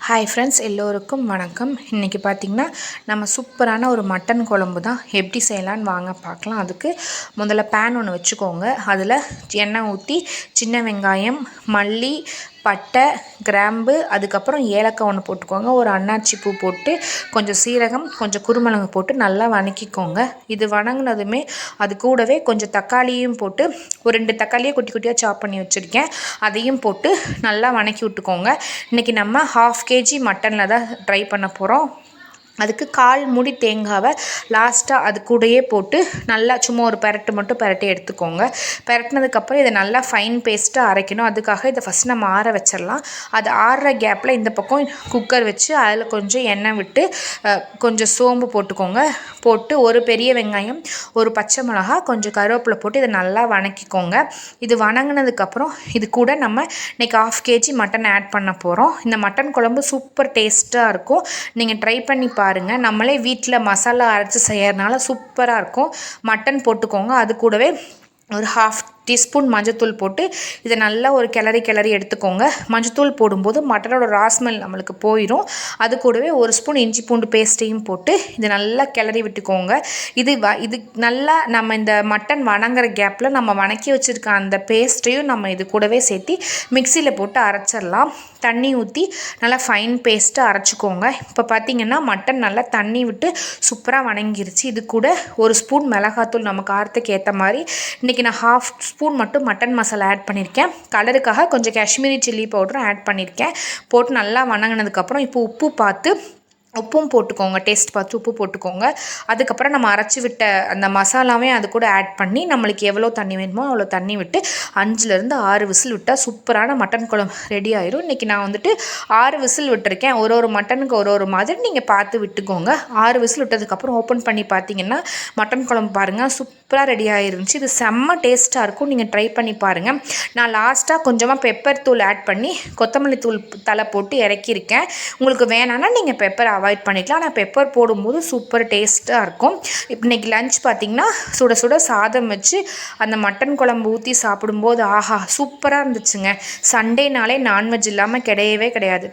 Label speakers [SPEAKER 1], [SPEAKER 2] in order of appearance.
[SPEAKER 1] Hi friends, எல்லோருக்கும் வணக்கம். இன்றைக்கி பார்த்திங்கன்னா நம்ம சூப்பரான ஒரு மட்டன் குழம்பு தான் எப்படி செய்யலான்னு வாங்க பார்க்கலாம். அதுக்கு முதல்ல பேன் ஒன்று வச்சுக்கோங்க. அதில் எண்ணெய் ஊற்றி சின்ன வெங்காயம், மல்லி, பட்டை, கிராம்பு, அதுக்கப்புறம் ஏலக்காய் ஒன்று போட்டுக்கோங்க. ஒரு அன்னாச்சி பூ போட்டு கொஞ்சம் சீரகம், கொஞ்சம் குருமிளகு போட்டு நல்லா வணக்கிக்கோங்க. இது வணங்கினதுமே அது கூடவே கொஞ்சம் தக்காளியும் போட்டு ஒரு 2 தக்காளியை குட்டி குட்டியாக சாப் பண்ணி வச்சுருக்கேன், அதையும் போட்டு நல்லா வணக்கி விட்டுக்கோங்க. இன்றைக்கி நம்ம 1/2 kg மட்டனில் தான் ட்ரை பண்ண போகிறோம். அதுக்கு 1/4 மூடி தேங்காவை லாஸ்ட்டாக அது கூடயே போட்டு நல்லா சும்மா ஒரு பெரட்டு மட்டும் பெரட்டி எடுத்துக்கோங்க. பெரட்டினதுக்கப்புறம் இதை நல்லா ஃபைன் பேஸ்ட்டாக அரைக்கணும். அதுக்காக இதை ஃபஸ்ட் நம்ம ஆற வச்சிடலாம். அது ஆறுற கேப்பில் இந்த பக்கம் குக்கர் வச்சு அதில் கொஞ்சம் எண்ணெய் விட்டு கொஞ்சம் சோம்பு போட்டுக்கோங்க. போட்டு ஒரு பெரிய வெங்காயம், ஒரு பச்சை மிளகா, கொஞ்சம் கருவேப்பிலை போட்டு இதை நல்லா வணக்கிக்கோங்க. இது வணங்கினதுக்கப்புறம் இது கூட நம்ம இன்றைக்கி 1/2 kg மட்டன் ஆட் பண்ண போகிறோம். இந்த மட்டன் குழம்பு சூப்பர் டேஸ்ட்டாக இருக்கும். நீங்கள் ட்ரை பண்ணி பாருங்கள். நம்மளே வீட்டில் மசாலா அரைச்சி செய்யறதுனால சூப்பராக இருக்கும். மட்டன் போட்டுக்கோங்க. அது கூடவே ஒரு 1/2 டீஸ்பூன் மஞ்சத்தூள் போட்டு இதை நல்லா ஒரு கிளறி எடுத்துக்கோங்க. மஞ்சத்தூள் போடும்போது மட்டனோட ராஸ்மெல் நம்மளுக்கு போயிடும். அது கூடவே ஒரு ஸ்பூன் இஞ்சி பூண்டு பேஸ்ட்டையும் போட்டு இதை நல்லா கிளறி விட்டுக்கோங்க. இது நல்லா நம்ம இந்த மட்டன் வணங்குற கேப்பில் நம்ம வணக்கி வச்சுருக்க அந்த பேஸ்ட்டையும் நம்ம இது கூடவே சேர்த்து மிக்சியில் போட்டு அரைச்சிடலாம். தண்ணி ஊற்றி நல்லா ஃபைன் பேஸ்ட்டாக அரைச்சிக்கோங்க. இப்போ பார்த்திங்கன்னா மட்டன் நல்லா தண்ணி விட்டு சூப்பராக வணங்கிருச்சு. இது கூட ஒரு ஸ்பூன் மிளகாத்தூள் நம்ம காரத்துக்கு ஏற்ற மாதிரி. இன்றைக்கி நான் 1/2 ஸ்பூன் மட்டும் மட்டன் மசாலா ஆட் பண்ணியிருக்கேன். கலருக்காக கொஞ்சம் காஷ்மீரி சில்லி பவுடரும் ஆட் பண்ணியிருக்கேன். போட்டு நல்லா வணங்கினதுக்கப்புறம் இப்போ உப்பு பார்த்து உப்பும் போட்டுக்கோங்க. டேஸ்ட் பார்த்து உப்பு போட்டுக்கோங்க. அதுக்கப்புறம் நம்ம அரைச்சி விட்ட அந்த மசாலாவே அது கூட ஆட் பண்ணி நம்மளுக்கு எவ்வளோ தண்ணி வேணுமோ அவ்வளோ தண்ணி விட்டு 5லேருந்து 6 விசில் விட்டால் சூப்பரான மட்டன் குழம்பு ரெடி ஆயிரும். இன்றைக்கி நான் வந்துட்டு 6 விசில் விட்டுருக்கேன். ஒரு மட்டனுக்கு ஒரு மாதிரி நீங்கள் பார்த்து விட்டுக்கோங்க. 6 விசில் விட்டதுக்கப்புறம் ஓப்பன் பண்ணி பார்த்தீங்கன்னா மட்டன் குழம்பு பாருங்கள் சூப்பராக ரெடி ஆயிருந்துச்சு. இது செம்ம டேஸ்ட்டாக இருக்கும். நீங்கள் ட்ரை பண்ணி பாருங்கள். நான் லாஸ்ட்டாக கொஞ்சமாக பெப்பர் தூள் ஆட் பண்ணி கொத்தமல்லி தூள் தலை போட்டு இறக்கியிருக்கேன். உங்களுக்கு வேணான்னா நீங்கள் பெப்பர் அவாய்ட் பண்ணிக்கலாம். ஆனால் பெப்பர் போடும்போது சூப்பர் டேஸ்ட்டாக இருக்கும். இன்றைக்கி லஞ்ச் பார்த்திங்கன்னா சுட சுட சாதம் வச்சு அந்த மட்டன் குழம்பு ஊற்றி சாப்பிடும்போது ஆஹா சூப்பராக இருந்துச்சுங்க. சண்டேனாலே நான்வெஜ் இல்லாமல் கிடையவே கிடையாது.